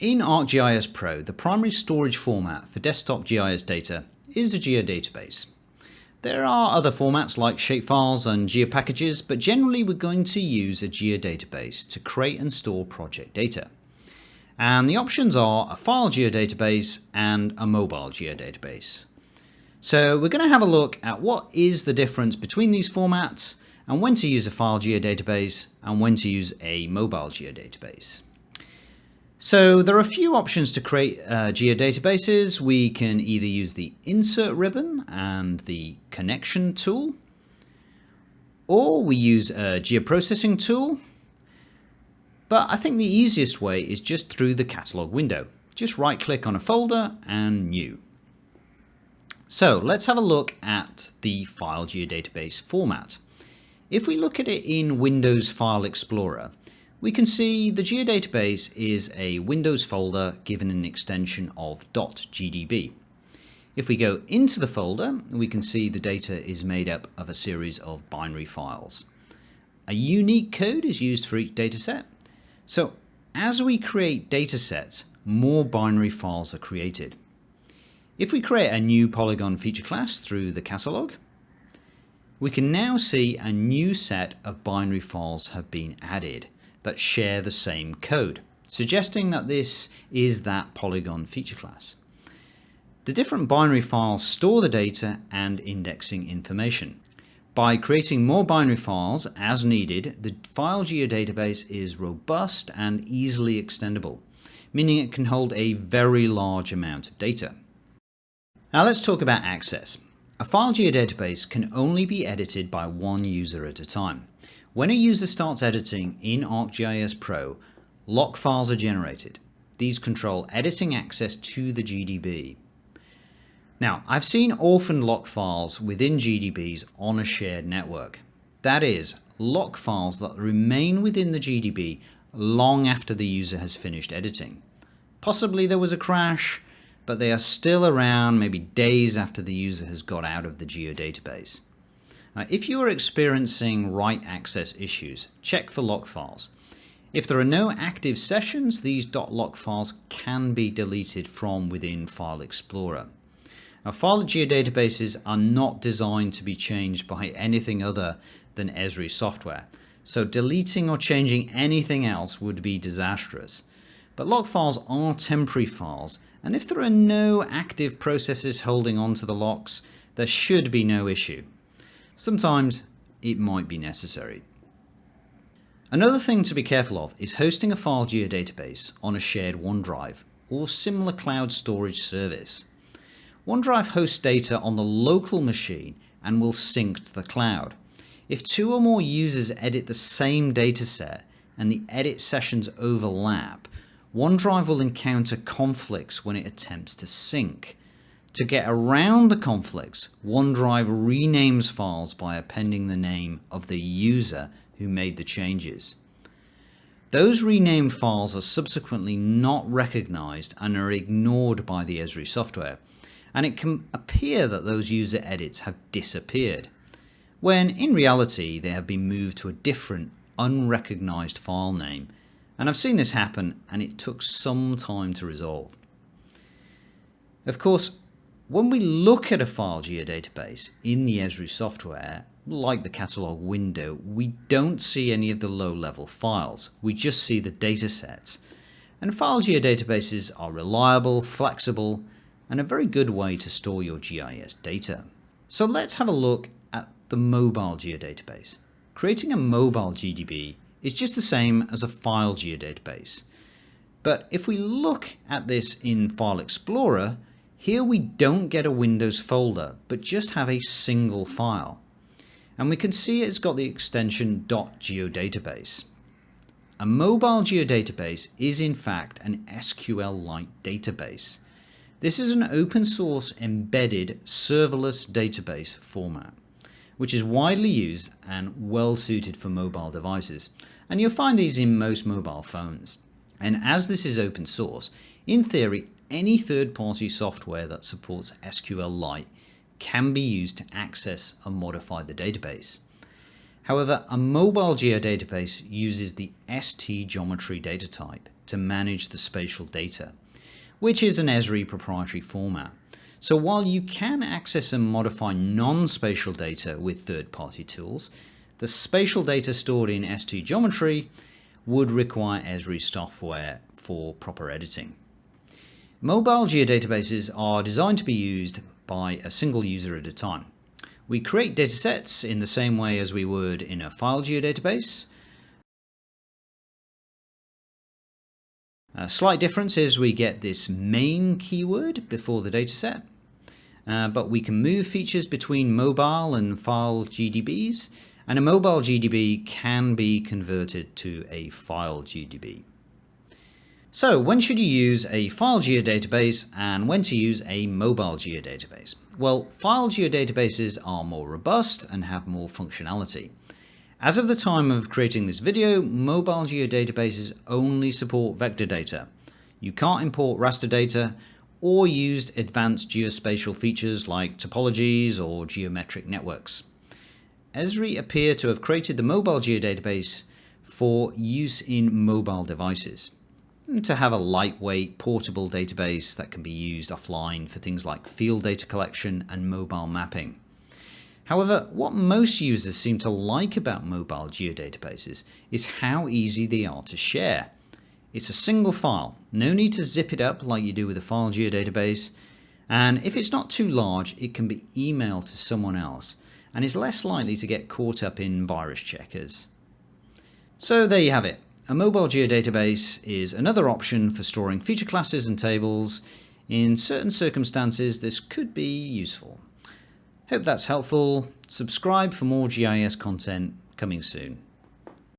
In ArcGIS Pro, the primary storage format for desktop GIS data is a geodatabase. There are other formats like shapefiles and geopackages, but generally we're going to use a geodatabase to create and store project data. And the options are a file geodatabase and a mobile geodatabase. So we're going to have a look at what is the difference between these formats and when to use a file geodatabase and when to use a mobile geodatabase. So there are a few options to create geodatabases. We can either use the insert ribbon and the connection tool, or we use a geoprocessing tool. But I think the easiest way is just through the catalog window. Just right click on a folder and new. So let's have a look at the file geodatabase format. If we look at it in Windows File Explorer, we can see the geodatabase is a Windows folder given an extension of .gdb. If we go into the folder, we can see the data is made up of a series of binary files. A unique code is used for each dataset. So as we create datasets, more binary files are created. If we create a new polygon feature class through the catalog, we can now see a new set of binary files have been added that share the same code, suggesting that this is that polygon feature class. The different binary files store the data and indexing information. By creating more binary files as needed, the file geodatabase is robust and easily extendable, meaning it can hold a very large amount of data. Now let's talk about access. A file geodatabase can only be edited by one user at a time. When a user starts editing in ArcGIS Pro, lock files are generated. These control editing access to the GDB. Now, I've seen orphaned lock files within GDBs on a shared network. That is, lock files that remain within the GDB long after the user has finished editing. Possibly there was a crash, but they are still around maybe days after the user has got out of the geodatabase. If you are experiencing write access issues, check for lock files. If there are no active sessions, these .lock files can be deleted from within File Explorer. Now, file geodatabases are not designed to be changed by anything other than Esri software, so deleting or changing anything else would be disastrous. But lock files are temporary files, and if there are no active processes holding on to the locks, there should be no issue. Sometimes it might be necessary. Another thing to be careful of is hosting a file geodatabase on a shared OneDrive or similar cloud storage service. OneDrive hosts data on the local machine and will sync to the cloud. If two or more users edit the same dataset and the edit sessions overlap, OneDrive will encounter conflicts when it attempts to sync. To get around the conflicts, OneDrive renames files by appending the name of the user who made the changes. Those renamed files are subsequently not recognized and are ignored by the Esri software, and it can appear that those user edits have disappeared, when in reality they have been moved to a different, unrecognized file name. And I've seen this happen, and it took some time to resolve. Of course, when we look at a file geodatabase in the Esri software, like the catalog window, we don't see any of the low-level files. We just see the datasets. And file geodatabases are reliable, flexible, and a very good way to store your GIS data. So let's have a look at the mobile geodatabase. Creating a mobile GDB is just the same as a file geodatabase. But if we look at this in File Explorer, here we don't get a Windows folder, but just have a single file. And we can see it's got the extension .geodatabase. A mobile geodatabase is in fact an SQL-like database. This is an open source embedded serverless database format, which is widely used and well suited for mobile devices. And you'll find these in most mobile phones. And as this is open source, in theory, any third-party software that supports SQLite can be used to access and modify the database. However, a mobile geodatabase uses the ST geometry data type to to manage the spatial data, which is an Esri proprietary format. So while you can access and modify non-spatial data with third-party tools, the spatial data stored in S2 geometry would require Esri software for proper editing. Mobile geodatabases are designed to be used by a single user at a time. We create datasets in the same way as we would in a file geodatabase. A slight difference is we get this main keyword before the dataset, but we can move features between mobile and file GDBs, and a mobile GDB can be converted to a file GDB. So when should you use a file geodatabase and when to use a mobile geodatabase? Well, file geodatabases are more robust and have more functionality. As of the time of creating this video, mobile geodatabases only support vector data. You can't import raster data or use advanced geospatial features like topologies or geometric networks. Esri appear to have created the mobile geodatabase for use in mobile devices, to have a lightweight, portable database that can be used offline for things like field data collection and mobile mapping. However, what most users seem to like about mobile geodatabases is how easy they are to share. It's a single file, no need to zip it up like you do with a file geodatabase, and if it's not too large, it can be emailed to someone else and is less likely to get caught up in virus checkers. So there you have it. A mobile geodatabase is another option for storing feature classes and tables. In certain circumstances, this could be useful. Hope that's helpful. Subscribe for more GIS content coming soon.